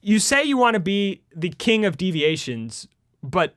you say you want to be the king of deviations, but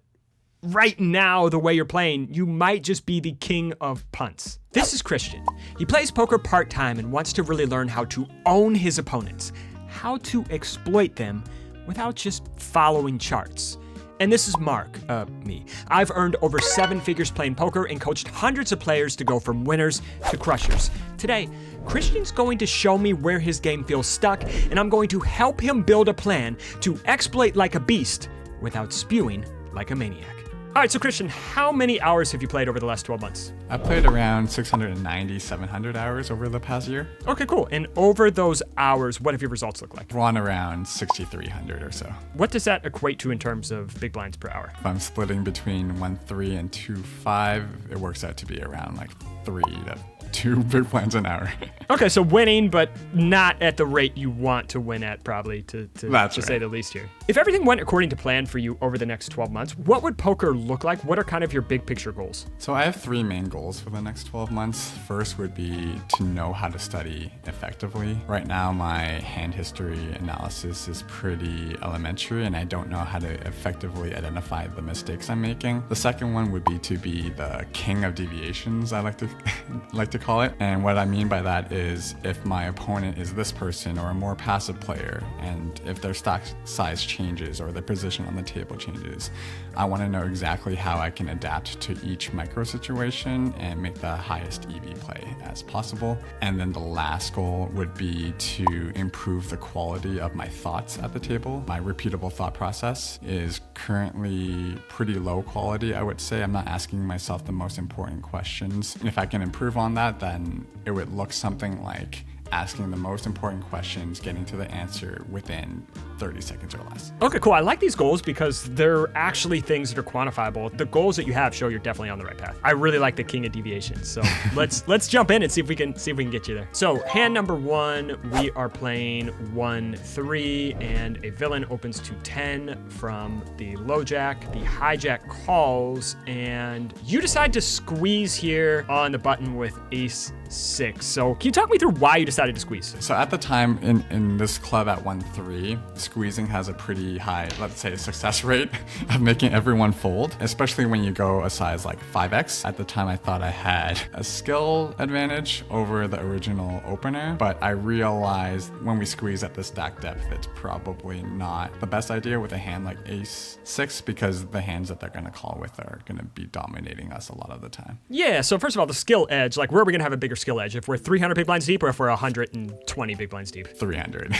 right now, the way you're playing, you might just be the king of punts. This is Christian. He plays poker part-time and wants to really learn how to own his opponents, how to exploit them without just following charts. And this is Mark, me. I've earned over 7 figures playing poker and coached hundreds of players to go from winners to crushers. Today, Christian's going to show me where his game feels stuck, and I'm going to help him build a plan to exploit like a beast without spewing like a maniac. All right, so Christian, how many hours have you played over the last 12 months? I played around 690, 700 hours over the past year. Okay, cool. And over those hours, what have your results looked like? Run around 6,300 or so. What does that equate to in terms of big blinds per hour? If I'm splitting between 1.3 and 2.5, it works out to be around like 3 to 2 big blinds an hour. Okay, so winning, but not at the rate you want to win at, probably, to say the least here. If everything went according to plan for you over the next 12 months, what would poker look like? What are kind of your big picture goals? So I have 3 main goals for the next 12 months. First would be to know how to study effectively. Right now, my hand history analysis is pretty elementary, and I don't know how to effectively identify the mistakes I'm making. The second one would be to be the king of deviations, I like to call it. And what I mean by that is if my opponent is this person or a more passive player, and if their stock size changes or their position on the table changes, I want to know exactly how I can adapt to each micro situation and make the highest EV play as possible. And then the last goal would be to improve the quality of my thoughts at the table. My repeatable thought process is currently pretty low quality, I would say. I'm not asking myself the most important questions. And if I can improve on that, then it would look something like asking the most important questions, getting to the answer within 30 seconds or less. Okay, cool. I like these goals because they're actually things that are quantifiable. The goals that you have show you're definitely on the right path. I really like the king of deviations. So let's jump in and see if we can get you there. So hand number 1, we are playing 1-3, and a villain opens to 10 from the low jack. The hijack calls, and you decide to squeeze here on the button with ace 6. So can you talk me through why you decided to squeeze? So at the time in this club at 1-3, squeezing has a pretty high, let's say, success rate of making everyone fold, especially when you go a size like 5x. At the time, I thought I had a skill advantage over the original opener, but I realized when we squeeze at the stack depth, it's probably not the best idea with a hand like ace 6, because the hands that they're going to call with are going to be dominating us a lot of the time. Yeah, so first of all, the skill edge, like where are we going to have a bigger skill edge? If we're 300 big blinds deep or if we're 120 big blinds deep? 300.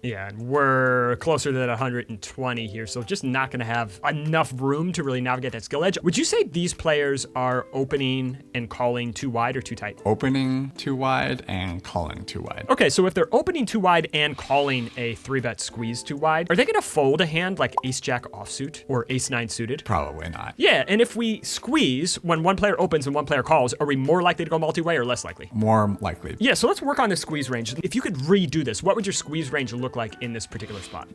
Yeah, and we're closer to that 120 here, so just not going to have enough room to really navigate that skill edge. Would you say these players are opening and calling too wide or too tight? Opening too wide and calling too wide. Okay, so if they're opening too wide and calling a 3-bet squeeze too wide, are they going to fold a hand like ace-jack offsuit or ace-9 suited? Probably not. Yeah, and if we squeeze when one player opens and one player calls, are we more likely to go multi-way or less likely? More likely. Yeah, so let's work on the squeeze range. If you could redo this, what would your squeeze range look like in this particular spot?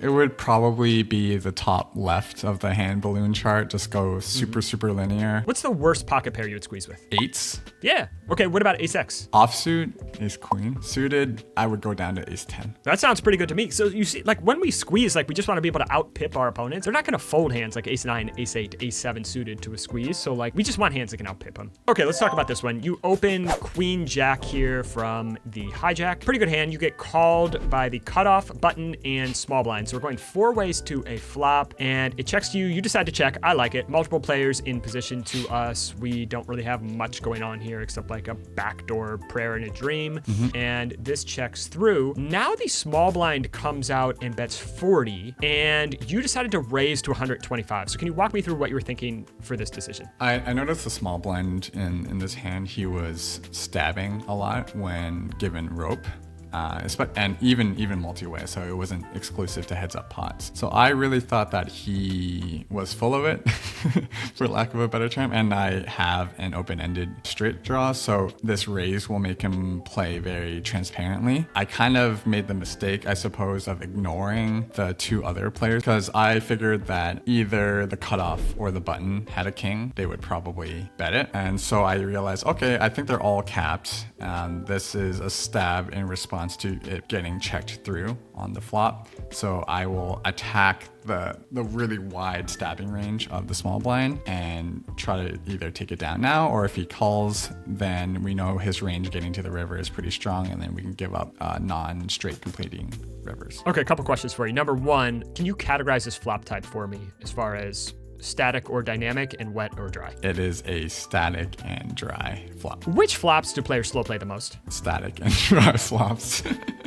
It would probably be the top left of the hand balloon chart. Just go super linear. What's the worst pocket pair you would squeeze with? 8s. Yeah. Okay, what about ace-x? Offsuit, ace queen. Suited, I would go down to ace 10. That sounds pretty good to me. So you see, like when we squeeze, like we just want to be able to out-pip our opponents. They're not going to fold hands like ace 9, ace 8, ace 7 suited to a squeeze. So like we just want hands that can out-pip them. Okay, let's talk about this one. You open queen jack here from the hijack. Pretty good hand. You get called by the cutoff, button, and small blind. So we're going 4 ways to a flop, and it checks to you. You decide to check. I like it. Multiple players in position to us. We don't really have much going on here except like a backdoor prayer in a dream. And this checks through. Now the small blind comes out and bets 40, and you decided to raise to 125. So can you walk me through what you were thinking for this decision? I noticed the small blind in this hand. He was stabbing a lot when given rope. And even multi-way, so it wasn't exclusive to heads-up pots. So I really thought that he was full of it, for lack of a better term, and I have an open-ended straight draw, so this raise will make him play very transparently. I kind of made the mistake, I suppose, of ignoring the 2 other players, because I figured that either the cutoff or the button had a king, they would probably bet it, and so I realized, okay, I think they're all capped, and this is a stab in response response to it getting checked through on the flop. So I will attack the really wide stabbing range of the small blind and try to either take it down now, or if he calls, then we know his range getting to the river is pretty strong, and then we can give up non-straight completing rivers. Okay, a couple questions for you. Number one, can you categorize this flop type for me as far as static or dynamic and wet or dry? It is a static and dry flop. Which flops do players slow play the most? Static and dry flops.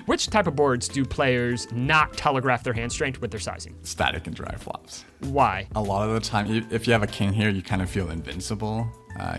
Which type of boards do players not telegraph their hand strength with their sizing? Static and dry flops. Why? A lot of the time, if you have a king here, you kind of feel invincible.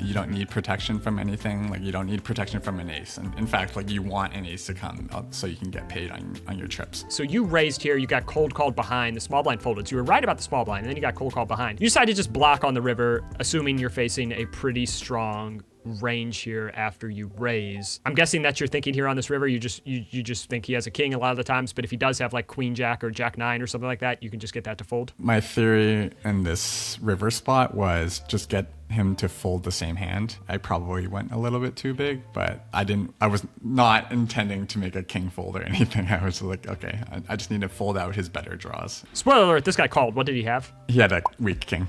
You don't need protection from anything. Like, you don't need protection from an ace. And in fact, like, you want an ace to come up so you can get paid on your trips. So you raised here, you got cold called behind, the small blind folded. So you were right about the small blind, and then you got cold called behind. You decided to just block on the river, assuming you're facing a pretty strong range here after you raise. I'm guessing that's your thinking here on this river. You just think he has a king a lot of the times, but if he does have like queen jack or jack nine or something like that, you can just get that to fold. My theory in this river spot was just get him to fold the same hand. I probably went a little bit too big, but I was not intending to make a king fold or anything. I was like, okay, I just need to fold out his better draws. Spoiler alert, this guy called. What did he have? He had a weak king.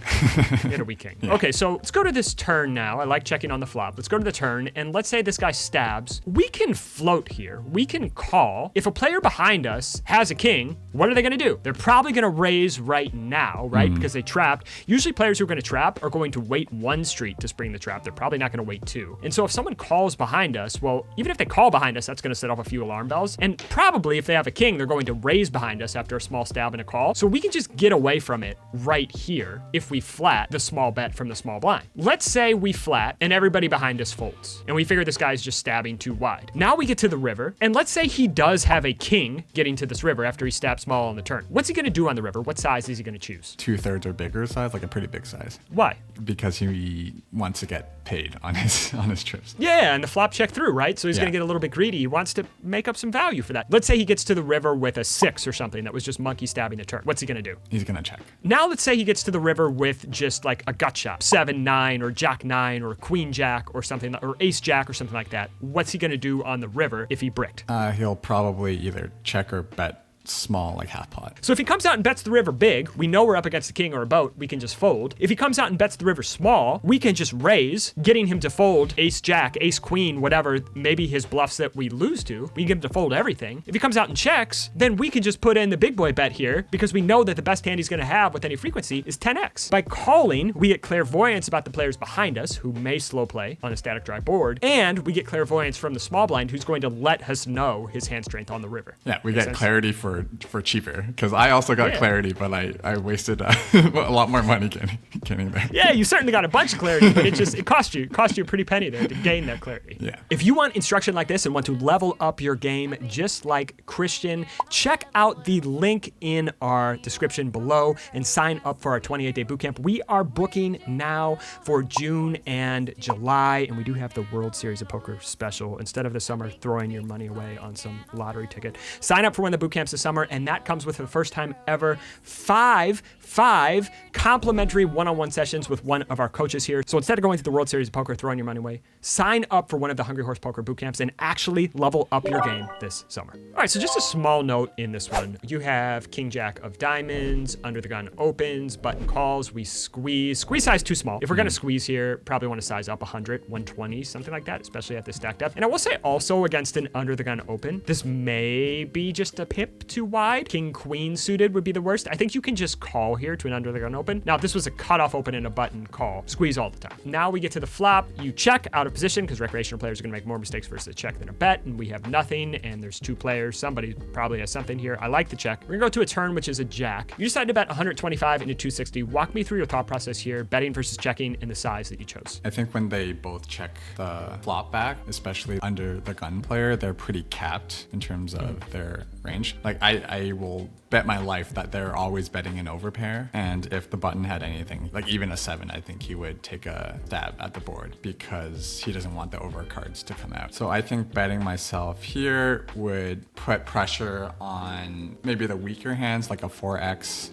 He had a weak king. Yeah. Okay, so let's go to this turn now. I like checking on the flop. Let's go to the turn, and let's say this guy stabs. We can float here. We can call. If a player behind us has a king, what are they going to do? They're probably going to raise right now, right? Because they trapped. Usually players who are going to trap are going to wait one street to spring the trap. They're probably not going to wait two. And so if someone calls behind us, well, even if they call behind us, that's going to set off a few alarm bells. And probably if they have a king, they're going to raise behind us after a small stab and a call. So we can just get away from it right here if we flat the small bet from the small blind. Let's say we flat and everybody behind us folds, and we figure this guy's just stabbing too wide. Now we get to the river, and let's say he does have a king getting to this river after he stabs small on the turn. What's he going to do on the river? What size is he going to choose? 2/3 or bigger size, like a pretty big size. Why? Because he wants to get paid on his trips. Yeah, and the flop check through, right? So he's going to get a little bit greedy. He wants to make up some value for that. Let's say he gets to the river with a 6 or something that was just monkey stabbing the turn. What's he going to do? He's going to check. Now let's say he gets to the river with just like a gut shot, 7-9 or jack 9 or queen jack or something, or ace jack or something like that. What's he going to do on the river if he bricked? He'll probably either check or bet small, like half pot. So if he comes out and bets the river big, we know we're up against a king or a boat, we can just fold. If he comes out and bets the river small, we can just raise, getting him to fold ace jack, ace queen, whatever, maybe his bluffs that we lose to. We can get him to fold everything. If he comes out and checks, then we can just put in the big boy bet here because we know that the best hand he's going to have with any frequency is 10x. By calling, we get clairvoyance about the players behind us who may slow play on a static dry board, and we get clairvoyance from the small blind who's going to let us know his hand strength on the river. Yeah, we get clarity for cheaper, because I also got clarity, but I wasted a lot more money getting there. Yeah, you certainly got a bunch of clarity, but it cost you a pretty penny there to gain that clarity. Yeah. If you want instruction like this and want to level up your game just like Christian, check out the link in our description below and sign up for our 28-day bootcamp. We are booking now for June and July, and we do have the World Series of Poker special. Instead of the summer throwing your money away on some lottery ticket, sign up for one of the bootcamps this summer, and that comes with, for the first time ever, five complimentary one-on-one sessions with one of our coaches here. So instead of going to the World Series of Poker, throwing your money away, sign up for one of the Hungry Horse Poker bootcamps and actually level up your game this summer. All right, so just a small note in this one. You have king jack of diamonds, under the gun opens, button calls, we squeeze size too small. If we're gonna squeeze here, probably want to size up 100, 120, something like that, especially at this stack depth. And I will say also against an under the gun open, this may be just a pip too wide. King queen suited would be the worst. I think you can just call here to an under the gun open. Now, if this was a cutoff open and a button call, squeeze all the time. Now we get to the flop. You check out of position because recreational players are going to make more mistakes versus a check than a bet, and we have nothing, and there's two players. Somebody probably has something here. I like the check. We're going to go to a turn, which is a jack. You decided to bet 125 into 260. Walk me through your thought process here, betting versus checking, and the size that you chose. I think when they both check the flop back, especially under the gun player, they're pretty capped in terms of their range. Like, I will bet my life that they're always betting an overpair, and if the button had anything, like even a 7, I think he would take a stab at the board because he doesn't want the overcards to come out. So I think betting myself here would put pressure on maybe the weaker hands, like a 4x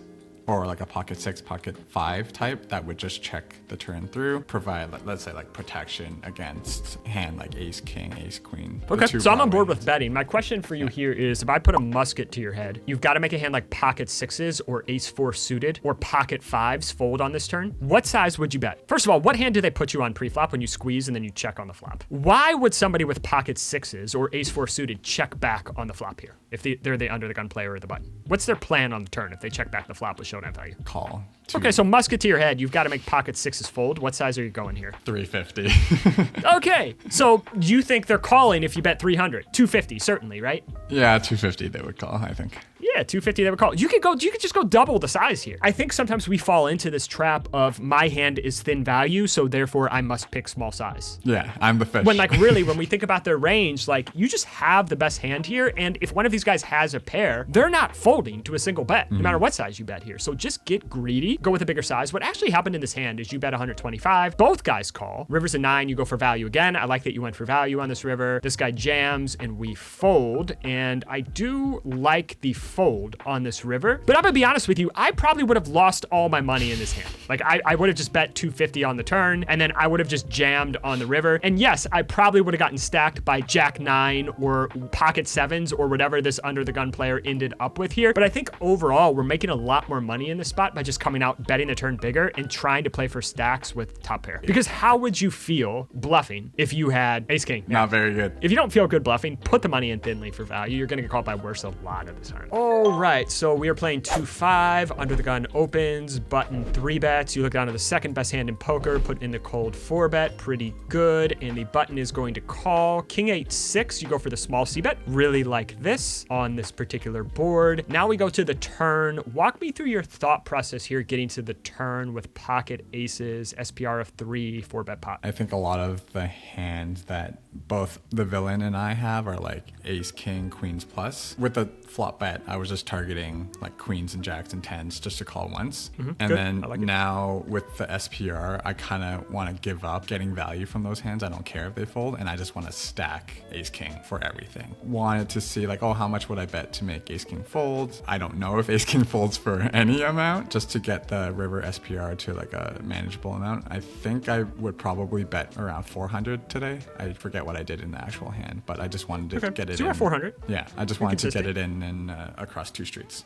or like a pocket 6, pocket 5 type that would just check the turn through, provide, let's say, like protection against hand like ace king, ace queen. Okay, so I'm on board with betting. My question for you here is, if I put a musket to your head, you've got to make a hand like pocket 6s or ace 4 suited or pocket 5s fold on this turn. What size would you bet? First of all, what hand do they put you on pre-flop when you squeeze and then you check on the flop? Why would somebody with pocket 6s or ace 4 suited check back on the flop here if they're the under the gun player or the button? What's their plan on the turn if they check back the flop with showdown value? Call. Okay, so musket to your head, you've got to make pocket 6s fold. What size are you going here? 350. Okay, so you think they're calling if you bet 300? 250, certainly, right? Yeah, 250 they would call, I think. Yeah, 250 they would call. You could just go double the size here. I think sometimes we fall into this trap of my hand is thin value, so therefore I must pick small size. Yeah, I'm the fish. When like really, when we think about their range, like you just have the best hand here, and if one of these guys has a pair, they're not folding to a single bet, no matter what size you bet here. So just get greedy, go with a bigger size. What actually happened in this hand is you bet 125, both guys call. River's a 9, you go for value again. I like that you went for value on this river. This guy jams and we fold, and I do like the fold on this river, but I'm gonna be honest with you, I probably would have lost all my money in this hand. Like I would have just bet 250 on the turn, and then I would have just jammed on the river. And yes, I probably would have gotten stacked by jack 9 or pocket 7s or whatever this under the gun player ended up with here. But I think overall, we're making a lot more money in this spot by just coming out, betting the turn bigger and trying to play for stacks with top pair. Because how would you feel bluffing if you had ace king? Not very good. If you don't feel good bluffing, put the money in thinly for value. You're gonna get called by worse a lot of the time. All right, so we are playing 2-5, under the gun opens, button 3 bets. You look down to the second best hand in poker, put in the cold 4 bet, pretty good, and the button is going to call. King 8-6, you go for the small C bet, really like this on this particular board. Now we go to the turn. Walk me through your thought process here, getting to the turn with pocket aces, SPR of 3, 4 bet pot. I think a lot of the hands that both the villain and I have are like ace, king, queens plus. With the flop bet, I was just targeting like queens and jacks and 10s just to call once. And good. then like now with the SPR, I kind of want to give up getting value from those hands. I don't care if they fold, and I just want to stack ace, king for everything. Wanted to see like, oh, how much would I bet to make ace, king fold? I don't know if ace, king folds for any amount, just to get the river SPR to like a manageable amount. I think I would probably bet around 400 today. I forget what I did in the actual hand, but I just wanted to get it so you're in. at 400. Yeah, I just wanted to get it in and across 2 streets.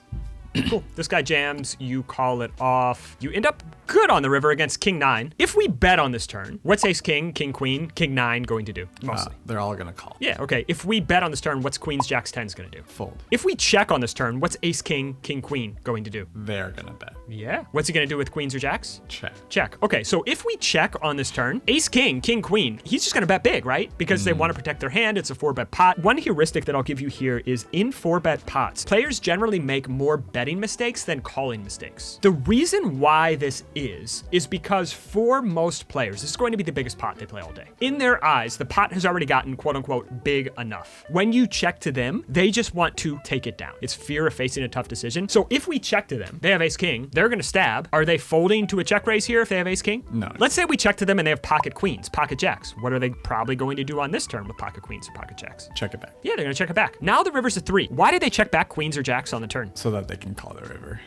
Cool. This guy jams, you call it off. You end up good on the river against king 9. If we bet on this turn, what's ace king, king queen, king 9 going to do? Mostly. They're all gonna call. Yeah, okay. If we bet on this turn, what's queens, jacks, 10s gonna do? Fold. If we check on this turn, what's ace king, king queen going to do? They're gonna bet. Yeah. What's he gonna do with queens or jacks? Check. Check. Okay, so if we check on this turn, ace king, king queen, he's just gonna bet big, right? Because they want to protect their hand. It's a 4-bet pot. One heuristic that I'll give you here is in 4-bet pots, players generally make more betting mistakes than calling mistakes. The reason why this is because for most players, this is going to be the biggest pot they play all day. In their eyes, the pot has already gotten quote unquote big enough. When you check to them, they just want to take it down. It's fear of facing a tough decision. So if we check to them, they have ace king, they're gonna stab. Are they folding to a check raise here if they have ace king? No. Let's say we check to them and they have pocket queens, pocket jacks. What are they probably going to do on this turn with pocket queens or pocket jacks? Check it back. Yeah, they're gonna check it back. Now the river's a 3. Why did they check back queens or jacks on the turn? So that they can call the river.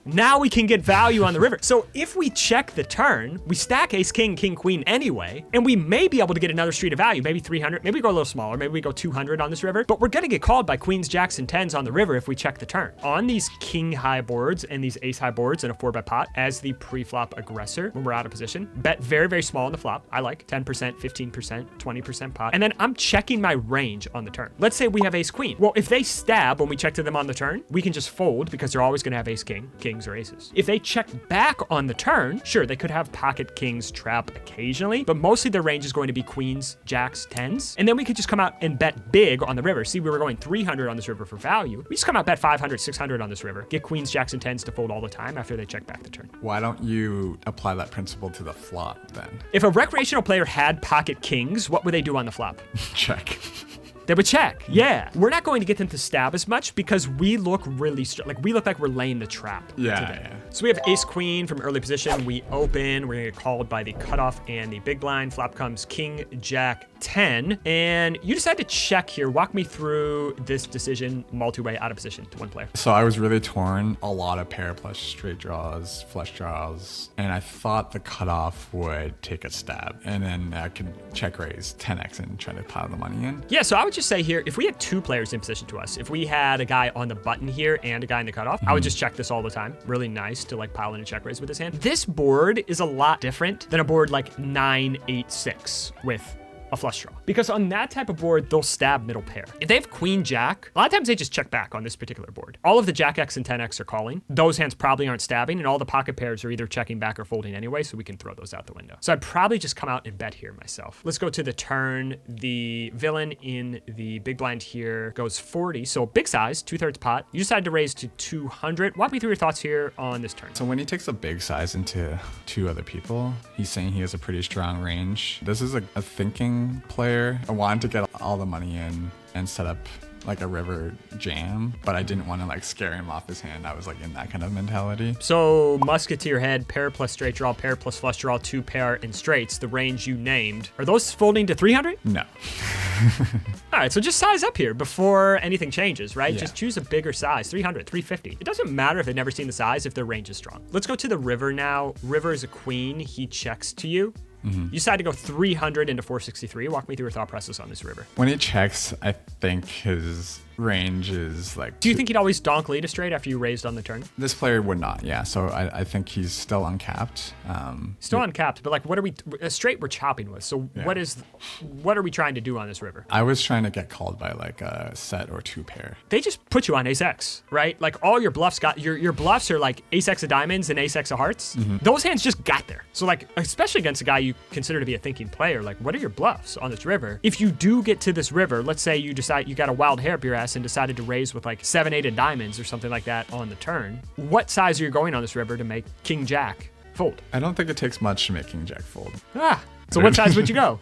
Now we can get value on the river. So if we check the turn, we stack ace, king, king, queen anyway, and we may be able to get another street of value, maybe 300, maybe we go a little smaller, maybe we go 200 on this river, but we're gonna get called by queens, jacks, and 10s on the river if we check the turn. On these king high boards and these ace high boards and a 4-bet pot, as the pre-flop aggressor, when we're out of position, bet very, very small on the flop. I like 10%, 15%, 20% pot. And then I'm checking my range on the turn. Let's say we have ace, queen. Well, if they stab when we check to them on the turn, we can just fold because they're always gonna have ace, king, kings, or aces. If they check back on the turn, sure, they could have pocket kings trap occasionally, but mostly their range is going to be queens, jacks, 10s. And then we could just come out and bet big on the river. See, we were going 300 on this river for value. We just come out, bet 500, 600 on this river. Get queens, jacks, and 10s to fold all the time after they check back the turn. Why don't you apply that principle to the flop then? If a recreational player had pocket kings, what would they do on the flop? Check. They would check. Yeah. We're not going to get them to stab as much because we look really, we look like we're laying the trap today. Yeah. So we have ace queen from early position. We open. We're going to get called by the cutoff and the big blind. Flop comes king, jack, 10, and you decide to check here. Walk me through this decision, multi-way out of position to one player. So I was really torn. A lot of pair plus straight draws, flush draws, and I thought the cutoff would take a stab, and then I could check raise 10x and try to pile the money in. Yeah, so I would just say here, if we had two players in position to us, if we had a guy on the button here and a guy in the cutoff, I would just check this all the time. Really nice to like pile in a check raise with his hand. This board is a lot different than a board like 9-8-6 with a flush draw. Because on that type of board, they'll stab middle pair. If they have queen jack, a lot of times they just check back on this particular board. All of the jack X and 10x are calling. Those hands probably aren't stabbing, and all the pocket pairs are either checking back or folding anyway, so we can throw those out the window. So I'd probably just come out and bet here myself. Let's go to the turn. The villain in the big blind here goes 40, so big size, 2/3 pot. You decide to raise to 200. Walk me through your thoughts here on this turn. So when he takes a big size into two other people, he's saying he has a pretty strong range. This is a thinking player. I wanted to get all the money in and set up like a river jam, but I didn't want to like scare him off his hand. I was like in that kind of mentality. So musketeer head, pair plus straight draw, pair plus flush draw, 2 pair and straights, the range you named. Are those folding to 300? No. All right, so just size up here before anything changes, right? Yeah. Just choose a bigger size, 300, 350. It doesn't matter if they've never seen the size if their range is strong. Let's go to the river now. River is a queen. He checks to you. You decide to go 300 into 463. Walk me through your thought process on this river. When he checks, I think his range is like... Do you think he'd always donk lead a straight after you raised on the turn? This player would not, yeah. So I think he's still uncapped. Still uncapped, but like what are we... A straight we're chopping with. So Yeah. what are we trying to do on this river? I was trying to get called by like a set or 2 pair. They just put you on ace X, right? Like all your bluffs got... Your bluffs are like ace X of diamonds and ace X of hearts. Those hands just got there. So like, especially against a guy you consider to be a thinking player, like what are your bluffs on this river? If you do get to this river, let's say you decide you got a wild hair up your ass and decided to raise with like 7-8 of diamonds or something like that on the turn, what size are you going on this river to make king jack fold? I don't think it takes much to make king jack fold. So what size would you go?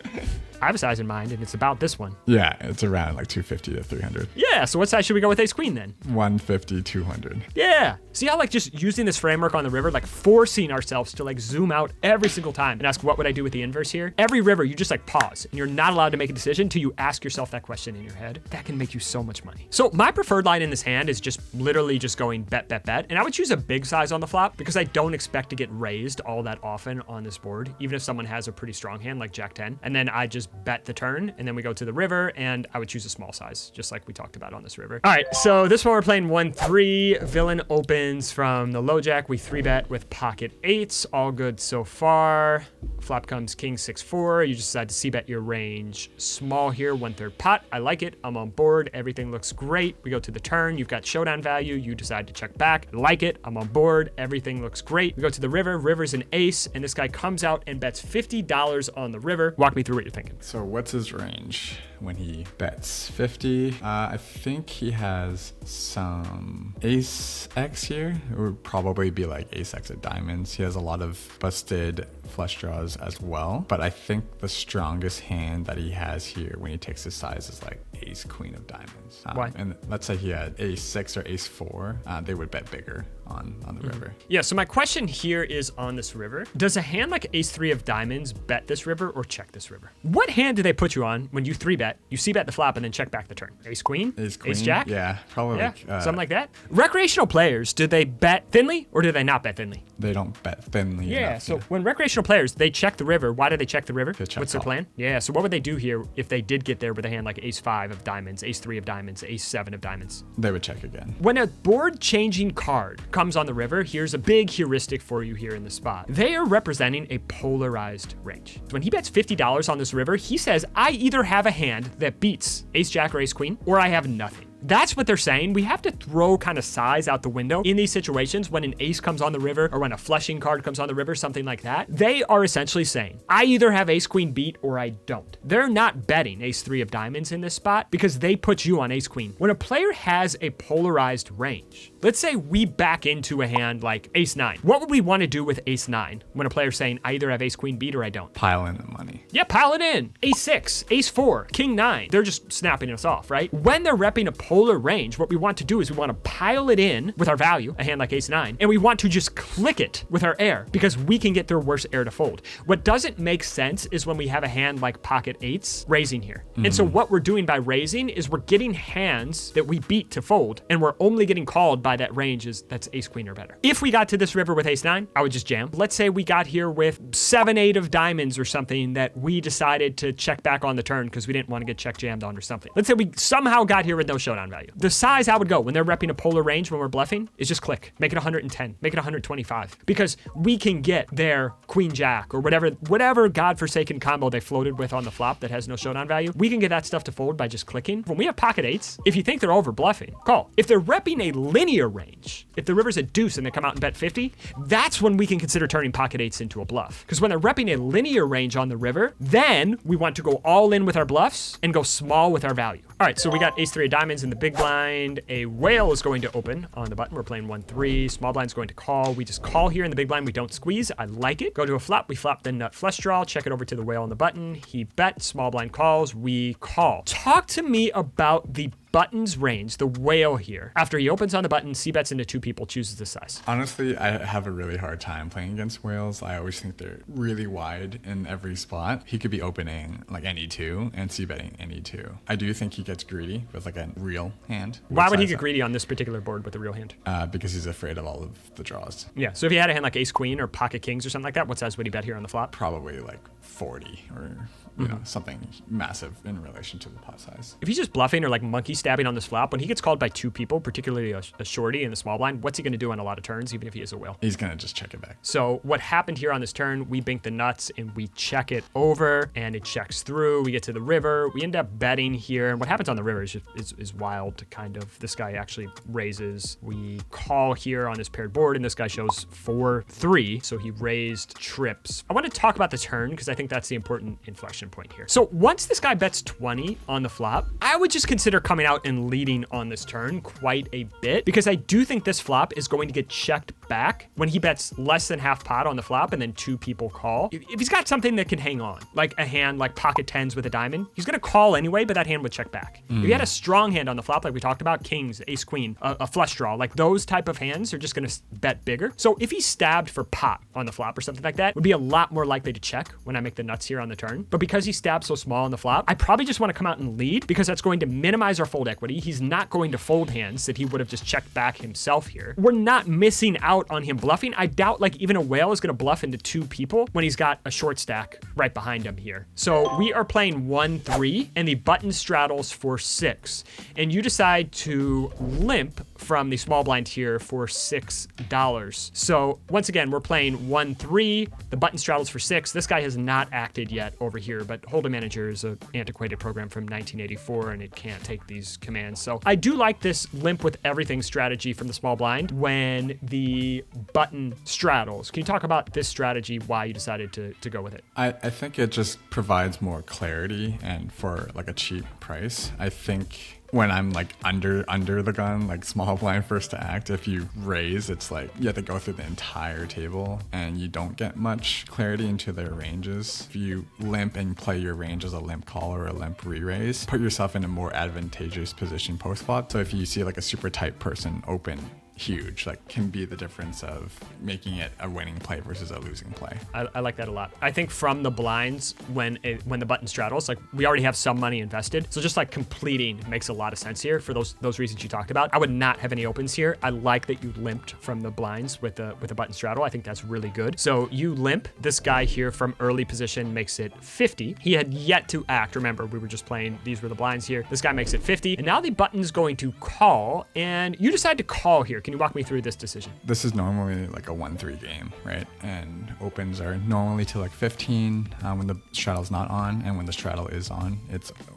I have a size in mind, and it's about this one. Yeah, it's around like 250 to 300. Yeah, so what size should we go with ace queen then? 150, 200. Yeah. See how like just using this framework on the river, like forcing ourselves to like zoom out every single time and ask what would I do with the inverse here? Every river, you just like pause and you're not allowed to make a decision until you ask yourself that question in your head. That can make you so much money. So my preferred line in this hand is just literally just going bet, bet, bet. And I would choose a big size on the flop because I don't expect to get raised all that often on this board, even if someone has a pretty strong hand like Jack 10. And then I just bet the turn and then we go to the river and I would choose a small size, just like we talked about on this river. All right, so this one we're playing 1-3. Villain opens from the low jack. We 3-bet with pocket eights. All good so far. Flop comes king 6-4. You just decide to c-bet your range small here, 1/3 pot. I like it. I'm on board. Everything looks great. We go to the turn. You've got showdown value. You decide to check back. I like it. I'm on board. Everything looks great. We go to the river. River's an ace, and this guy comes out and bets $50 on the river. Walk me through what you're thinking. So what's his range when he bets 50? I think he has some ace X here. It would probably be like ace X of diamonds. He has a lot of busted flush draws as well. But I think the strongest hand that he has here when he takes his size is like ace queen of diamonds. Why? And let's say he had ace 6 or ace 4. They would bet bigger on the river. Yeah, so my question here is on this river. Does a hand like ace 3 of diamonds bet this river or check this river? What hand do they put you on when you 3-bet, you c-bet the flop and then check back the turn? Ace queen? Ace queen? Ace jack? Yeah, probably. Yeah, Like, something like that. Recreational players, do they bet thinly or do they not bet thinly? They don't bet thinly Yeah, enough. so when recreational players, they check the river. Why do they check the river? To check What's their call. plan? Yeah, so what would they do here if they did get there with a hand like ace 5 of diamonds, ace 3 of diamonds, ace 7 of diamonds? They would check again. When a board-changing card comes on the river, here's a big heuristic for you here in the spot. They are representing a polarized range. When he bets $50 on this river, he says, I either have a hand that beats ace jack or ace queen, or I have nothing. That's what they're saying. We have to throw kind of size out the window in these situations when an ace comes on the river or when a flushing card comes on the river, something like that. They are essentially saying, I either have ace queen beat or I don't. They're not betting ace 3 of diamonds in this spot because they put you on ace queen. When a player has a polarized range, let's say we back into a hand like ace 9. What would we want to do with ace 9 when a player's saying, I either have ace queen beat or I don't? Pile in the money. Yeah, pile it in. Ace 6, ace 4, king 9. They're just snapping us off, right? When they're repping a polar range, what we want to do is we want to pile it in with our value, a hand like ace nine, and we want to just click it with our air because we can get their worst air to fold. What doesn't make sense is when we have a hand like pocket eights raising here. And so what we're doing by raising is we're getting hands that we beat to fold, and we're only getting called by that range that's ace queen or better. If we got to this river with ace nine, I would just jam. Let's say we got here with 7-8 of diamonds or something that we decided to check back on the turn because we didn't want to get check jammed on or something. Let's say we somehow got here with no showdown value. The size I would go when they're repping a polar range when we're bluffing is just click. Make it 110, make it 125 because we can get their queen jack or whatever godforsaken combo they floated with on the flop that has no showdown value. We can get that stuff to fold by just clicking. When we have pocket eights, if you think they're over bluffing, call. If they're repping a linear range, if the river's a deuce and they come out and bet 50, that's when we can consider turning pocket eights into a bluff. Because when they're repping a linear range on the river, then we want to go all in with our bluffs and go small with our value. All right, so we got ace three of diamonds in the big blind. A whale is going to open on the button. We're playing 1-3. Small blind's going to call. We just call here in the big blind. We don't squeeze. I like it. Go to a flop. We flop the nut flush draw. Check it over to the whale on the button. He bets. Small blind calls. We call. Talk to me about the button's range, the whale here. After he opens on the button, c-bets into two people, chooses the size. Honestly, I have a really hard time playing against whales. I always think they're really wide in every spot. He could be opening like any two and c-betting any two. I do think he gets greedy with like a real hand. Why would he get greedy on this particular board with a real hand? Because he's afraid of all of the draws. Yeah, so if he had a hand like ace queen or pocket kings or something like that, what size would he bet here on the flop? Probably like 40 or you know, something massive in relation to the pot size. If he's just bluffing or like monkey stabbing on this flop, when he gets called by two people, particularly a shorty in the small blind, what's he going to do on a lot of turns, even if he is a whale? He's going to just check it back. So what happened here on this turn, we bink the nuts and we check it over and it checks through. We get to the river. We end up betting here. And what happens on the river is wild to kind of, this guy actually raises. We call here on this paired board and this guy shows 4-3. So he raised trips. I want to talk about the turn because I think that's the important inflection point here. So once this guy bets 20 on the flop, I would just consider coming out and leading on this turn quite a bit because I do think this flop is going to get checked back when he bets less than half pot on the flop and then two people call. If he's got something that can hang on, like a hand like pocket tens with a diamond, he's going to call anyway, but that hand would check back. If he had a strong hand on the flop, like we talked about, kings, ace queen, a flush draw, like those type of hands are just going to bet bigger. So if he stabbed for pot on the flop or something like that, would be a lot more likely to check when I make the nuts here on the turn. But because he stabbed so small on the flop, I probably just want to come out and lead because that's going to minimize our fold equity. He's not going to fold hands that he would have just checked back himself here. We're not missing out on him bluffing. I doubt like even a whale is going to bluff into two people when he's got a short stack right behind him here. So we are playing 1-3 and the button straddles for 6. And you decide to limp from the small blind here for $6. So once again, we're playing 1-3. The button straddles for 6. This guy has not acted yet over here, but Hold'em Manager is an antiquated program from 1984 and it can't take these commands. So I do like this limp with everything strategy from the small blind when the button straddles. Can you talk about this strategy, why you decided to go with it? I think it just provides more clarity and for like a cheap price. I think when I'm like under the gun, like small blind first to act, if you raise, it's like you have to go through the entire table and you don't get much clarity into their ranges. If you limp and play your range as a limp call or a limp re-raise, put yourself in a more advantageous position post-flop. So if you see like a super tight person open huge, like can be the difference of making it a winning play versus a losing play. I like that a lot. I think from the blinds when the button straddles, like we already have some money invested, so just like completing makes a lot of sense here for those reasons you talked about. I would not have any opens here. I like that you limped from the blinds with the button straddle. I think that's really good. So you limp. This guy here from early position makes it 50. He had yet to act. Remember, we were just playing, these were the blinds here. This guy makes it 50. And now the button's going to call, and you decide to call here. Can you walk me through this decision? This is normally like a 1-3 game, right? And opens are normally to like 15 when the straddle's not on, and when the straddle is on,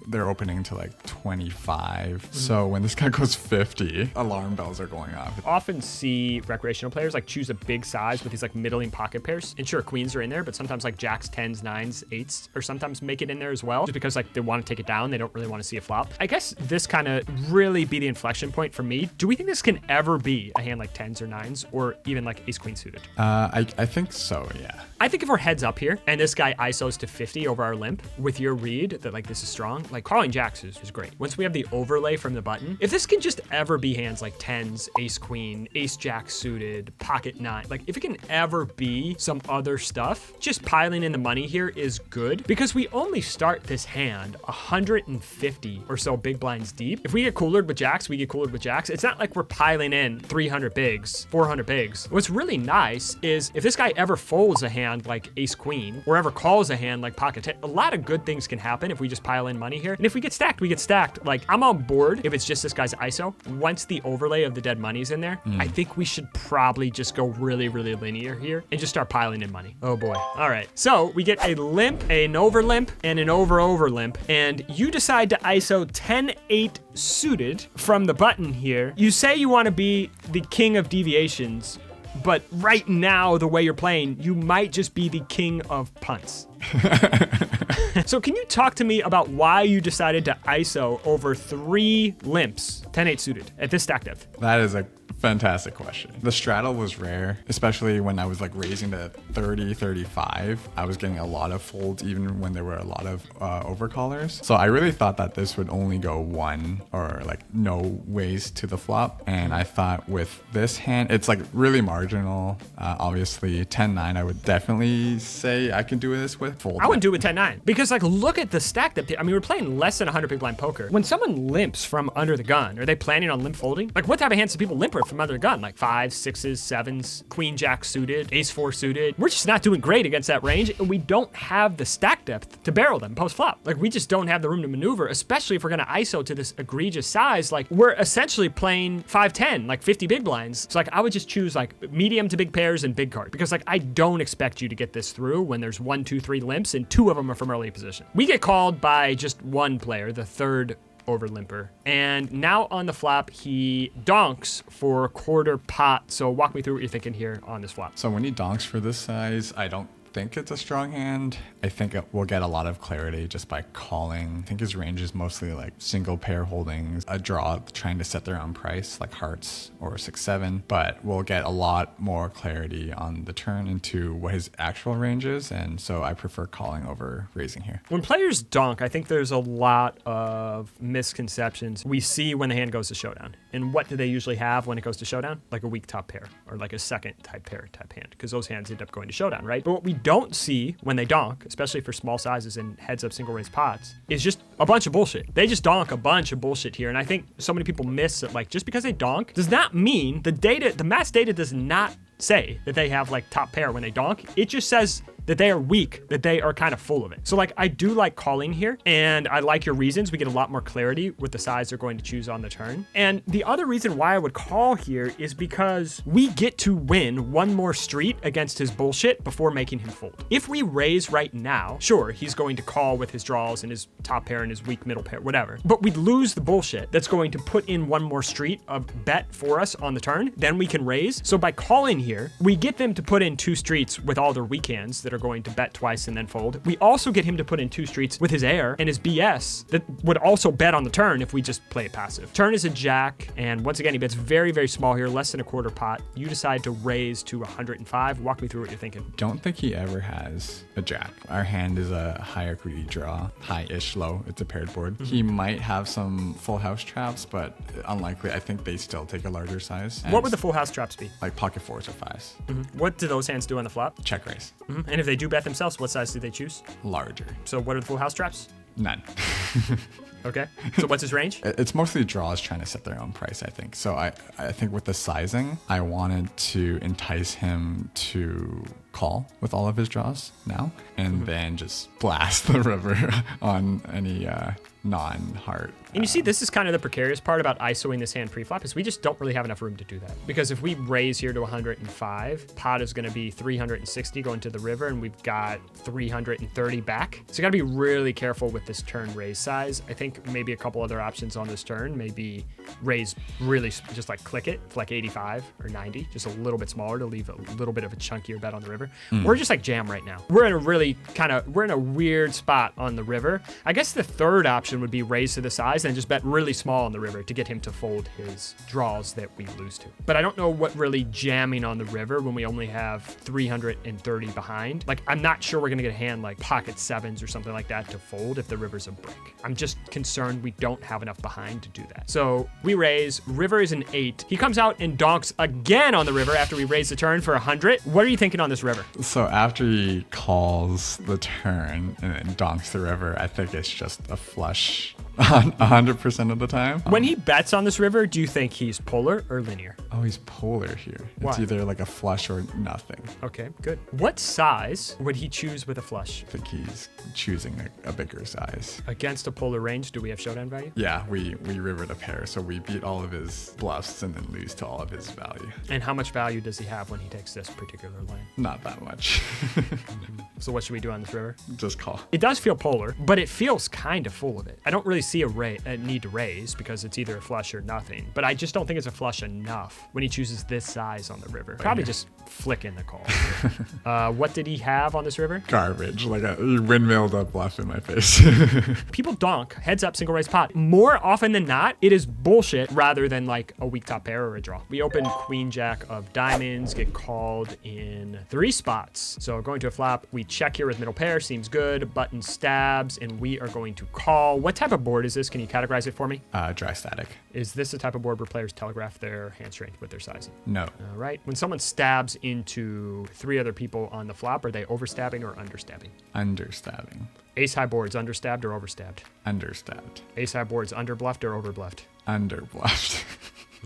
they're opening to like 25. So when this guy goes 50, alarm bells are going off. Often see recreational players like choose a big size with these like middling pocket pairs. And sure, queens are in there, but sometimes like jacks, 10s, 9s, 8s, or sometimes make it in there as well, just because like they want to take it down. They don't really want to see a flop. I guess this kind of really be the inflection point for me. Do we think this can ever be be a hand like 10s or 9s or even like ace queen suited. I think so, yeah. I think if we're heads up here and this guy ISOs to 50 over our limp with your read that like this is strong, like calling jacks is great. Once we have the overlay from the button, if this can just ever be hands like 10s, ace queen, ace jack suited, pocket 9, like if it can ever be some other stuff, just piling in the money here is good because we only start this hand 150 or so big blinds deep. If we get coolered with jacks, we get coolered with jacks. It's not like we're piling in 300 bigs, 400 bigs. What's really nice is if this guy ever folds a hand like ace queen or ever calls a hand like pocket 10, a lot of good things can happen if we just pile in money here. And if we get stacked, we get stacked. Like I'm on board if it's just this guy's ISO. Once the overlay of the dead money's in there, I think we should probably just go really, really linear here and just start piling in money. Oh boy. All right. So we get a limp, an over limp, and an over limp. And you decide to ISO 10-8 suited from the button here. You say you want to be the king of deviations, but right now, the way you're playing, you might just be the king of punts. So can you talk to me about why you decided to ISO over 3 limps, 10-8 suited at this stack depth? That is a fantastic question. The straddle was rare, especially when I was like raising to 30, 35. I was getting a lot of folds even when there were a lot of overcallers. So I really thought that this would only go one or like no ways to the flop. And I thought with this hand, it's like really marginal. Obviously 10-9, I would definitely say I can do this with fold. I wouldn't do it with 10-9 because like look at the stack depth. I mean, we're playing less than 100 big blind poker. When someone limps from under the gun, are they planning on limp folding? Like what type of hands do people limp from under the gun? Like 5s, 6s, 7s, queen jack suited, ace 4 suited. We're just not doing great against that range, and we don't have the stack depth to barrel them post flop. Like we just don't have the room to maneuver, especially if we're gonna ISO to this egregious size. Like we're essentially playing 5-10, like 50 big blinds. So like I would just choose like medium to big pairs and big card because like I don't expect you to get this through when there's 1, 2, 3 limps and 2 of them are from early position. We get called by just one player, the third over limper. And now on the flop, he donks for a quarter pot. So walk me through what you're thinking here on this flop. So when he donks for this size, I don't think it's a strong hand. I think we'll get a lot of clarity just by calling. I think his range is mostly like single pair holdings, a draw trying to set their own price like hearts or 6-7, but we'll get a lot more clarity on the turn into what his actual range is. And so I prefer calling over raising here. When players donk, I think there's a lot of misconceptions we see when the hand goes to showdown. And what do they usually have when it goes to showdown? Like a weak top pair or like a second type pair type hand, because those hands end up going to showdown, right? But what we don't see when they donk, especially for small sizes and heads up single raise pots, is just a bunch of bullshit. They just donk a bunch of bullshit here. And I think so many people miss that, like, just because they donk does not mean the mass data does not say that they have like top pair when they donk. It just says that they are weak, that they are kind of full of it. So like, I do like calling here, and I like your reasons. We get a lot more clarity with the size they're going to choose on the turn. And the other reason why I would call here is because we get to win one more street against his bullshit before making him fold. If we raise right now, sure, he's going to call with his draws and his top pair and his weak middle pair, whatever. But we'd lose the bullshit that's going to put in one more street of bet for us on the turn. Then we can raise. So by calling here, we get them to put in 2 streets with all their weak hands that are going to bet twice and then fold. We also get him to put in 2 streets with his air and his BS that would also bet on the turn if we just play it passive. Turn is a jack, and once again, he bets very, very small here, less than a quarter pot. You decide to raise to 105. Walk me through what you're thinking. Don't think he ever has a jack. Our hand is a higher greedy draw, high-ish low. It's a paired board. He might have some full house traps, but unlikely. I think they still take a larger size. And what would the full house traps be? Like pocket 4s or 5s. What do those hands do on the flop? Check raise. And if they do bet themselves, what size do they choose? Larger. So what are the full house traps? None. Okay. So what's his range? It's mostly draws trying to set their own price, I think. So I think with the sizing, I wanted to entice him to call with all of his draws now, and then just blast the river on any non-heart. And you see, this is kind of the precarious part about ISOing this hand pre-flop, is we just don't really have enough room to do that. Because if we raise here to 105, pot is going to be 360 going to the river, and we've got 330 back. So you got to be really careful with this turn raise size. I think maybe a couple other options on this turn, maybe raise really just like click it for like 85 or 90, just a little bit smaller to leave a little bit of a chunkier bet on the river. river. We're just like jam right now. We're in a really we're in a weird spot on the river. I guess the third option would be raise to the size and just bet really small on the river to get him to fold his draws that we lose to. But I don't know what really jamming on the river when we only have 330 behind. Like, I'm not sure we're gonna get a hand like pocket sevens or something like that to fold if the river's a brick. I'm just concerned we don't have enough behind to do that. So we raise, river is an 8. He comes out and donks again on the river after we raise the turn for 100. What are you thinking on this river? So after he calls the turn and then donks the river, I think it's just a flush 100% of the time. When he bets on this river, do you think he's polar or linear? Oh, he's polar here. Why? It's either like a flush or nothing. Okay, good. What size would he choose with a flush? I think he's choosing a bigger size. Against a polar range, do we have showdown value? Yeah, we rivered a pair, so we beat all of his bluffs and then lose to all of his value. And how much value does he have when he takes this particular line? Not that much. So what should we do on this river? Just call. It does feel polar, but it feels kind of full of it. I don't really see a need to raise because it's either a flush or nothing, but I just don't think it's a flush enough when he chooses this size on the river. Probably just flick in the call. What did he have on this river? Garbage, like a windmilled up bluff in my face. People donk heads up single raise pot. More often than not, it is bullshit rather than like a weak top pair or a draw. We open queen jack of diamonds, get called in 3 spots. So going to a flop, we check here with middle pair, seems good. Button stabs, and we are going to call. What type of board is this? Can you categorize it for me? Dry static. Is this the type of board where players telegraph their hand strength with their sizing? No. All right. When someone stabs into 3 other people on the flop, are they overstabbing or understabbing? Understabbing. Ace high boards, understabbed or overstabbed? Understabbed. Ace high boards, underbluffed or overbluffed? Underbluffed.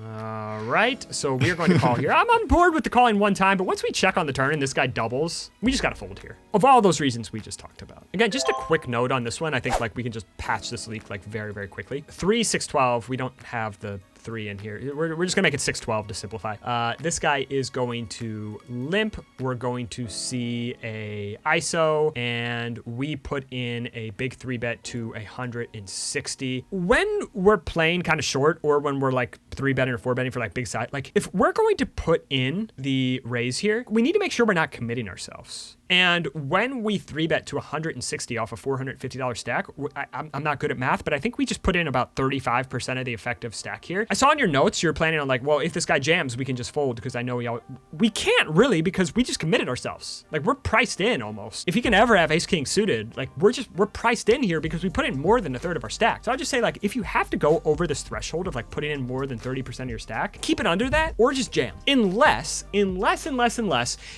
All right, so we're going to call here. I'm on board with the calling one time, but once we check on the turn and this guy doubles, we just got to fold here. Of all those reasons we just talked about. Again, just a quick note on this one. I think like we can just patch this leak like very, very quickly. 3, 6, 12. We don't have the 3 in here. We're just gonna make it 6-12 to simplify. This guy is going to limp. We're going to see a ISO, and we put in a big 3-bet to 160. When we're playing kind of short, or when we're like 3-betting or 4-betting for like big side, like if we're going to put in the raise here, we need to make sure we're not committing ourselves. And when we 3-bet to 160 off a $450 stack, I'm not good at math, but I think we just put in about 35% of the effective stack here. I saw in your notes you're planning on like, well, if this guy jams, we can just fold because I know we can't really because we just committed ourselves. Like we're priced in almost. If he can ever have ace king suited, like we're priced in here because we put in more than a third of our stack. So I'll just say like, if you have to go over this threshold of like putting in more than 30% of your stack, keep it under that or just jam. Unless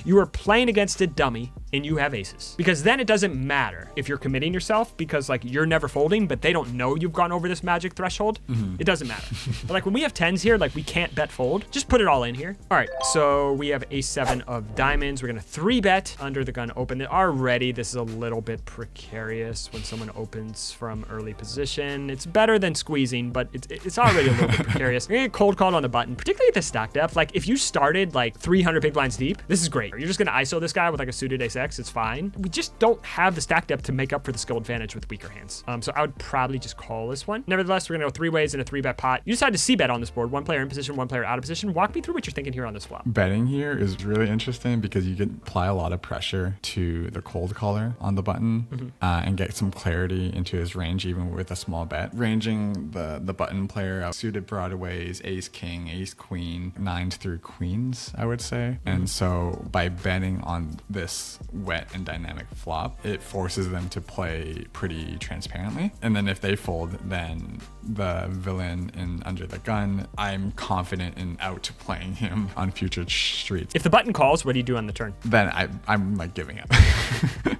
you are playing against a dummy and you have aces, because then it doesn't matter if you're committing yourself because like you're never folding, but they don't know you've gone over this magic threshold. It doesn't matter. But like when we have 10s here, like we can't bet fold, just put it all in here. All right, so we have ace 7 of diamonds. We're gonna 3-bet under the gun open. Already this is a little bit precarious when someone opens from early position. It's better than squeezing, but it's already a little bit precarious. We're gonna get cold called on the button, particularly at the stack depth. Like if you started like 300 big blinds deep, this is great. You're just gonna ISO this guy with like a suited ace X, it's fine. We just don't have the stack depth to make up for the skill advantage with weaker hands. So I would probably just call this one. Nevertheless, we're gonna go 3 ways in a 3-bet pot. You decide to c-bet on this board. 1 player in position, 1 player out of position. Walk me through what you're thinking here on this flop. Betting here is really interesting because you can apply a lot of pressure to the cold caller on the button and get some clarity into his range even with a small bet. Ranging the button player out suited broadways, ace king, ace queen, 9s through queens, I would say. And so by betting on this wet and dynamic flop, it forces them to play pretty transparently. And then if they fold, then the villain in under the gun, I'm confident in out-playing him on future streets. If the button calls, what do you do on the turn? Then I'm like giving up.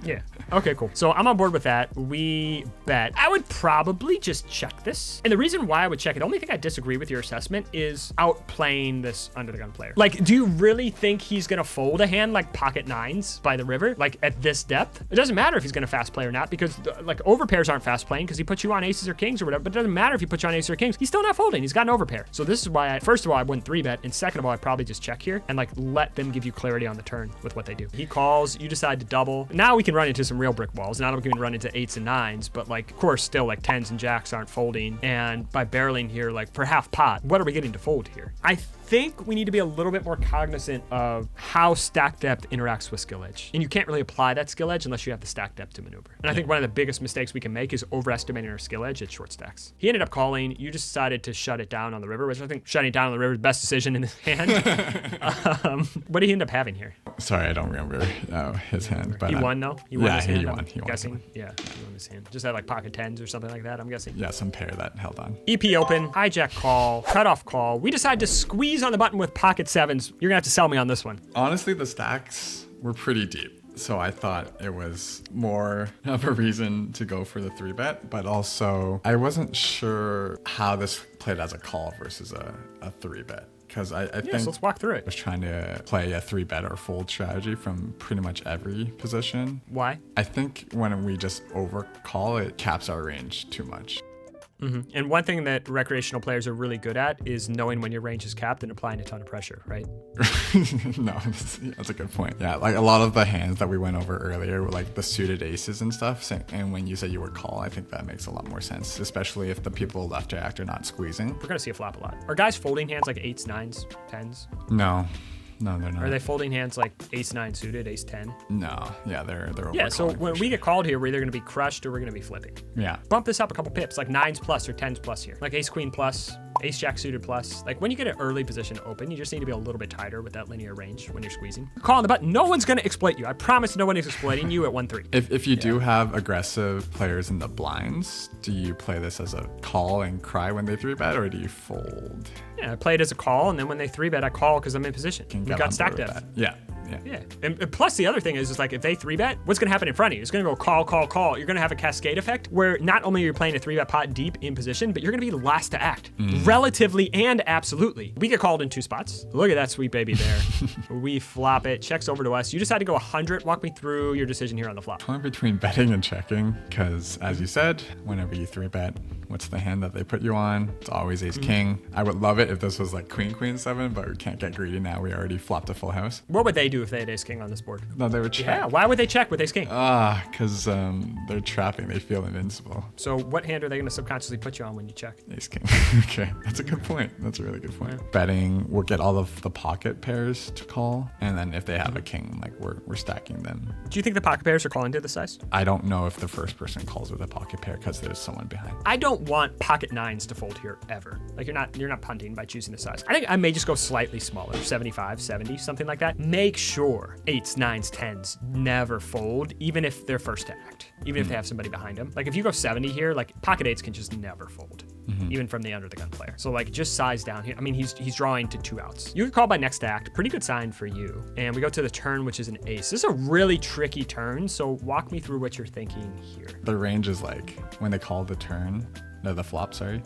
Yeah. Okay, cool. So I'm on board with that. We bet. I would probably just check this. And the reason why I would check it, the only thing I disagree with your assessment is outplaying this under the gun player. Like, do you really think he's going to fold a hand like pocket 9s by the river? Like at this depth? It doesn't matter if he's going to fast play or not because like overpairs aren't fast playing because he puts you on aces or kings or whatever, but it doesn't matter if he puts you on aces or kings. He's still not folding. He's got an overpair. So this is why first of all, I wouldn't 3-bet. And second of all, I'd probably just check here and like let them give you clarity on the turn with what they do. He calls, you decide to double. Now we can run into some real brick walls. Now we can run into 8s and 9s, but like, of course, still like 10s and jacks aren't folding. And by barreling here, like for half pot, what are we getting to fold here? I think we need to be a little bit more cognizant of how stack depth interacts with skill edge. And you can't really apply that skill edge unless you have the stack depth to maneuver. And I think one of the biggest mistakes we can make is overestimating our skill edge at short stacks. He ended up calling. You just decided to shut it down on the river, which I think shutting it down on the river is the best decision in his hand. What did he end up having here? Sorry, I don't remember his hand. But he won, though? He won his hand, he won. Guessing? Yeah, he won his hand. Just had like pocket tens or something like that, I'm guessing. Yeah, some pair that held on. EP open, hijack call, cutoff call. We decide to squeeze on the button with pocket sevens. You're gonna have to sell me on this one. Honestly, the stacks were pretty deep. So I thought it was more of a reason to go for the 3-bet, but also I wasn't sure how this played as a call versus a 3-bet. Because I think so let's walk through it. I was trying to play a 3-bet or fold strategy from pretty much every position. Why? I think when we just overcall, it caps our range too much. And one thing that recreational players are really good at is knowing when your range is capped and applying a ton of pressure, right? No, that's a good point. Yeah, like a lot of the hands that we went over earlier were like the suited aces and stuff. And when you say you were call, I think that makes a lot more sense, especially if the people left to act are not squeezing. We're going to see a flop a lot. Are guys folding hands like 8s, 9s, 10s? No. No, they're not. Are they folding hands like ace-9 suited, ace-10? No. Yeah, they're yeah, so when we sure. get called here, we're either going to be crushed or we're going to be flipping. Yeah. Bump this up a couple pips, like 9s plus or 10s plus here. Like ace-queen plus, ace-jack suited plus. Like when you get an early position open, you just need to be a little bit tighter with that linear range when you're squeezing. Call on the button. No one's going to exploit you. I promise no one is exploiting you at 1-3. If you do have aggressive players in the blinds, do you play this as a call and cry when they 3-bet, or do you fold? Yeah, I play it as a call, and then when they 3-bet, I call because I'm in position. We've got stack depth. Yeah. Yeah. And plus the other thing is like if they 3-bet, what's going to happen in front of you? It's going to go call, call, call. You're going to have a cascade effect where not only are you playing a 3-bet pot deep in position, but you're going to be last to act. Relatively and absolutely. We get called in 2 spots. Look at that sweet baby there. We flop it, checks over to us. You decide to go 100. Walk me through your decision here on the flop. Torn between betting and checking, because as you said, whenever you 3-bet, what's the hand that they put you on? It's always ace king. I would love it if this was like queen, queen, 7, but we can't get greedy now. We already flopped a full house. What would they do if they had ace king on this board? No, they would check. Yeah, why would they check with ace king? Because they're trapping. They feel invincible. So what hand are they going to subconsciously put you on when you check? Ace king. Okay, that's a good point. That's a really good point. Yeah. Betting, we'll get all of the pocket pairs to call, and then if they have a king, like we're stacking them. Do you think the pocket pairs are calling to the size? I don't know if the first person calls with a pocket pair because there's someone behind. I don't want pocket 9s to fold here ever. Like you're not punting by choosing the size. I think I may just go slightly smaller, 75, 70, something like that. Make sure 8s, 9s, 10s never fold, even if they're first to act, even if they have somebody behind them. Like if you go 70 here, like pocket 8s can just never fold, even from the under the gun player. So like just size down here. I mean, he's drawing to 2 outs. You can call by next act, pretty good sign for you. And we go to the turn, which is an ace. This is a really tricky turn, so walk me through what you're thinking here. The range is like, when they call the turn, no, the flop, sorry.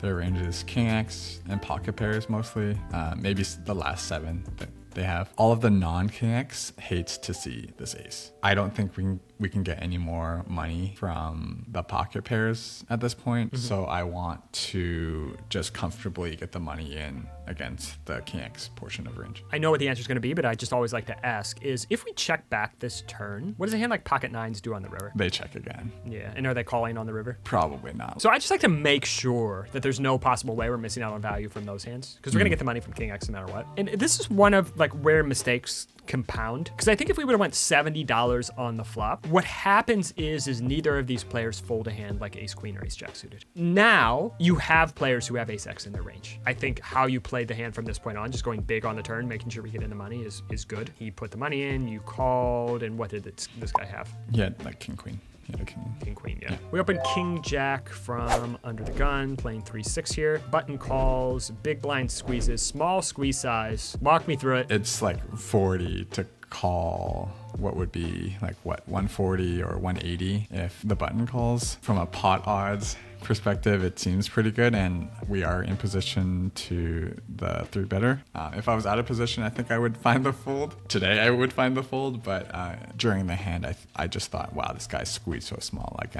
Their range is king X and pocket pairs mostly. Maybe the last 7 that they have. All of the non-king X hates to see this ace. I don't think we can get any more money from the pocket pairs at this point. So I want to just comfortably get the money in against the king X portion of range. I know what the answer is going to be, but I just always like to ask is if we check back this turn, what does a hand like pocket 9s do on the river? They check again. Yeah, and are they calling on the river? Probably not. So I just like to make sure that there's no possible way we're missing out on value from those hands because we're going to get the money from king X no matter what. And this is one of like where mistakes compound, because I think if we would have went $70 on the flop, what happens is neither of these players fold a hand like ace queen or ace jack suited. Now you have players who have ace X in their range. I think how you played the hand from this point on, just going big on the turn, making sure we get in the money is good. He put the money in, you called, and what did this guy have? Yeah, like king queen. Yeah, king queen, yeah. We open king jack from under the gun, playing 3-6 here. Button calls, big blind squeezes, small squeeze size. Walk me through it. It's like 40 to call what would be like 140 or 180 if the button calls. From a pot odds perspective, it seems pretty good, and we are in position to the 3-better. If I was out of position, I think I would find the fold. Today I would find the fold, but during the hand, I just thought, wow, this guy's squeezed so small. Like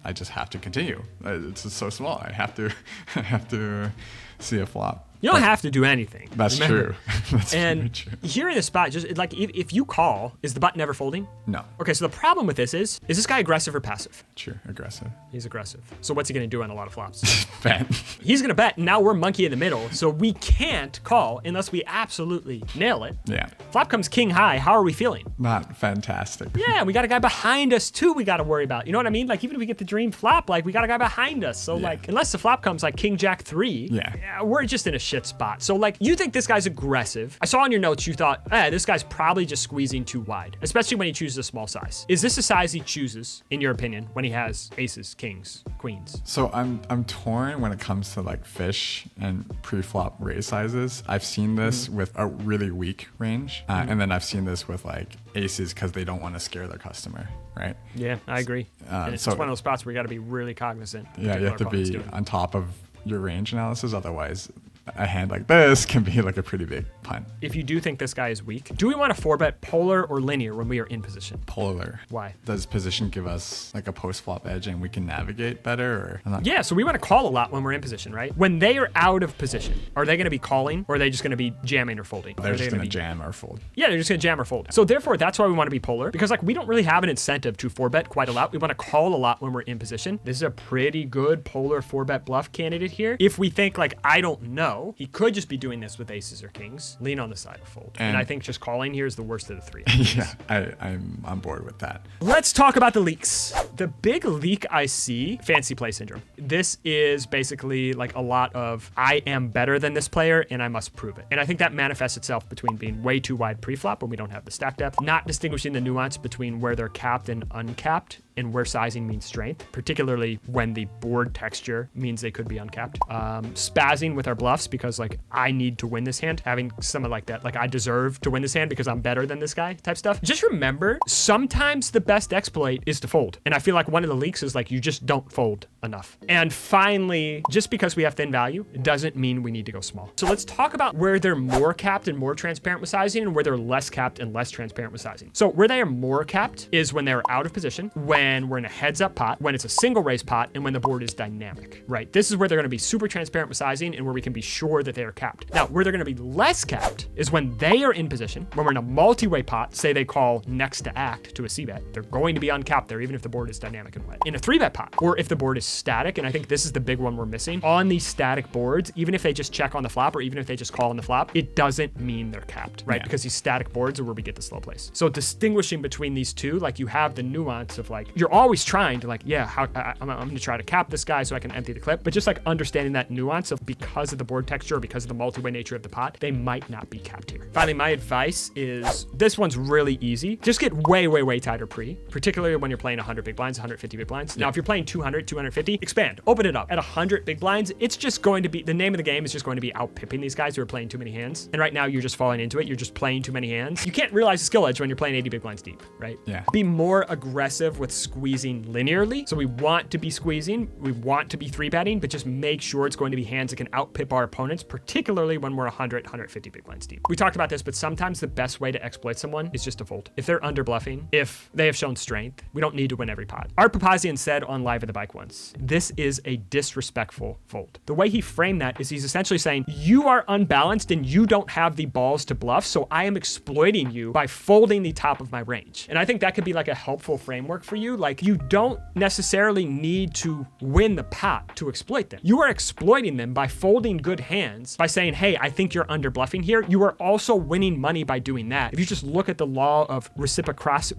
I just have to continue. It's just so small. I have to see a flop. You don't have to do anything. That's remember. true. That's very And true. here in this spot, just like if you call, is the button ever folding? No. Okay, so the problem with this is this guy aggressive or passive? True. Aggressive. He's aggressive. So what's he gonna do on a lot of flops? Bet. He's gonna bet, and now we're monkey in the middle, so we can't call unless we absolutely nail it. Yeah. Flop comes king high, how are we feeling? Not fantastic. Yeah, we got a guy behind us too we gotta worry about. You know what I mean? Like even if we get the dream flop, like we got a guy behind us. So like, unless the flop comes like king jack 3, we're just in a shit spot. So like, you think this guy's aggressive. I saw in your notes you thought, this guy's probably just squeezing too wide, especially when he chooses a small size. Is this a size he chooses, in your opinion, when he has aces, kings, queens? So I'm torn when it comes to like fish and pre-flop raise sizes. I've seen this with a really weak range, and then I've seen this with like aces because they don't want to scare their customer, right? Yeah, I agree. And it's so- one of those spots where you got to be really cognizant. Yeah, you have to be on top of your range analysis, otherwise a hand like this can be like a pretty big punt. If you do think this guy is weak, do we want to 4-bet polar or linear when we are in position? Polar. Why? Does position give us like a post-flop edge and we can navigate better? Or I'm not- Yeah, so we want to call a lot when we're in position, right? When they are out of position, are they going to be calling or are they just going to be jamming or folding? They're Are they just gonna be... jam or fold. Yeah, they're just going to jam or fold. So therefore, that's why we want to be polar, because like we don't really have an incentive to 4-bet quite a lot. We want to call a lot when we're in position. This is a pretty good polar 4-bet bluff candidate here. If we think like, I don't know, he could just be doing this with aces or kings, lean on the side of fold. And I think just calling here is the worst of the three. Yeah, I'm on board with that. Let's talk about the leaks. The big leak I see, fancy play syndrome. This is basically like a lot of, I am better than this player and I must prove it. And I think that manifests itself between being way too wide pre-flop when we don't have the stack depth, not distinguishing the nuance between where they're capped and uncapped, and where sizing means strength, particularly when the board texture means they could be uncapped. Spazzing with our bluffs because like, I need to win this hand, having something like that, like I deserve to win this hand because I'm better than this guy type stuff. Just remember, sometimes the best exploit is to fold. And I feel like one of the leaks is like, you just don't fold enough. And finally, just because we have thin value, it doesn't mean we need to go small. So let's talk about where they're more capped and more transparent with sizing and where they're less capped and less transparent with sizing. So where they are more capped is when they're out of position, when we're in a heads up pot, when it's a single raise pot, and when the board is dynamic, right? This is where they're gonna be super transparent with sizing and where we can be sure that they are capped. Now, where they're gonna be less capped is when they are in position, when we're in a multi-way pot, say they call next to act to a c-bet, they're going to be uncapped there, even if the board is dynamic and wet. In a 3-bet pot, or if the board is static, and I think this is the big one we're missing, on these static boards, even if they just check on the flop, or even if they just call on the flop, it doesn't mean they're capped, right? Yeah. Because these static boards are where we get the slow plays. So distinguishing between these two, like you have the nuance of like, you're always trying to like, yeah, I'm gonna try to cap this guy so I can empty the clip, but just like understanding that nuance of because of the board texture, or because of the multi-way nature of the pot, they might not be capped here. Finally, my advice is, this one's really easy. Just get way, way, way tighter pre, particularly when you're playing 100 big blinds, 150 big blinds. Now, if you're playing 200, 250, expand, open it up. At 100 big blinds, it's just going to be, the name of the game is just going to be out-pipping these guys who are playing too many hands. And right now, you're just falling into it. You're just playing too many hands. You can't realize the skill edge when you're playing 80 big blinds deep, right? Yeah. Be more aggressive with squeezing linearly. So we want to be squeezing, we want to be 3-betting, but just make sure it's going to be hands that can out-pip our opponents, particularly when we're 100, 150 big blinds deep. We talked about this, but sometimes the best way to exploit someone is just to fold. If they're under bluffing, if they have shown strength, we don't need to win every pot. Art Papazian said on Live at the Bike once, this is a disrespectful fold. The way he framed that is he's essentially saying, you are unbalanced and you don't have the balls to bluff, so I am exploiting you by folding the top of my range. And I think that could be like a helpful framework for you. Like, you don't necessarily need to win the pot to exploit them. You are exploiting them by folding good hands, by saying, hey, I think you're under bluffing here. You are also winning money by doing that. If you just look at the law of reciprocity,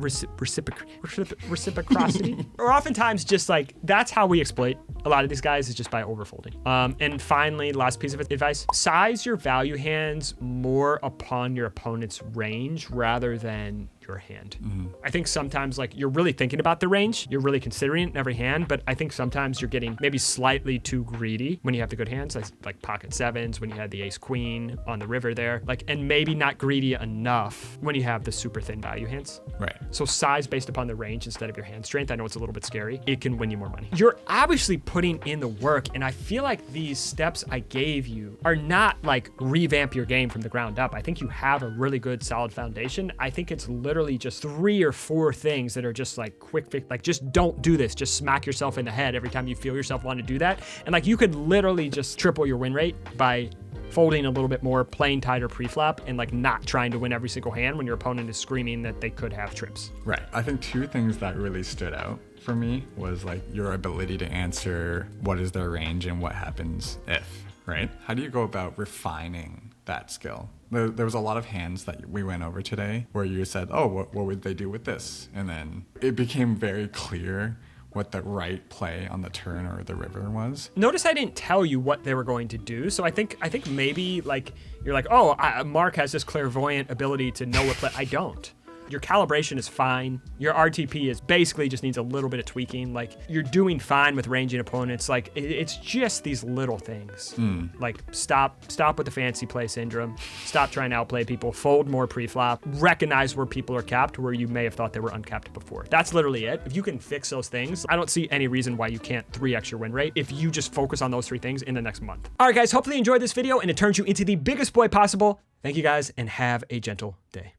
or oftentimes just like, that's how we exploit a lot of these guys, is just by overfolding. And finally, last piece of advice, size your value hands more upon your opponent's range rather than your hand. I think sometimes like you're really thinking about the range, you're really considering it in every hand, but I think sometimes you're getting maybe slightly too greedy when you have the good hands, like pocket sevens, when you had the ace queen on the river there, like, and maybe not greedy enough when you have the super thin value hands. Right. So size based upon the range instead of your hand strength. I know it's a little bit scary. It can win you more money. You're obviously putting in the work, and I feel like these steps I gave you are not like revamp your game from the ground up. I think you have a really good solid foundation. I think it's literally just 3 or 4 things that are just like quick fix, like just don't do this. Just smack yourself in the head every time you feel yourself want to do that. And like you could literally just triple your win rate by folding a little bit more, playing tighter pre-flop, and like not trying to win every single hand when your opponent is screaming that they could have trips. Right. I think two things that really stood out for me was like your ability to answer what is their range and what happens if, right? How do you go about refining that skill? There was a lot of hands that we went over today where you said, oh, what would they do with this? And then it became very clear what the right play on the turn or the river was. Notice I didn't tell you what they were going to do. So I think maybe like you're like, oh, Mark has this clairvoyant ability to know what play. I don't. Your calibration is fine. Your RTP is basically just needs a little bit of tweaking. Like you're doing fine with ranging opponents. Like it's just these little things. Like stop with the fancy play syndrome. Stop trying to outplay people. Fold more pre-flop. Recognize where people are capped where you may have thought they were uncapped before. That's literally it. If you can fix those things, I don't see any reason why you can't 3x your win rate if you just focus on those 3 things in the next month. All right, guys, hopefully you enjoyed this video and it turns you into the biggest boy possible. Thank you guys and have a gentle day.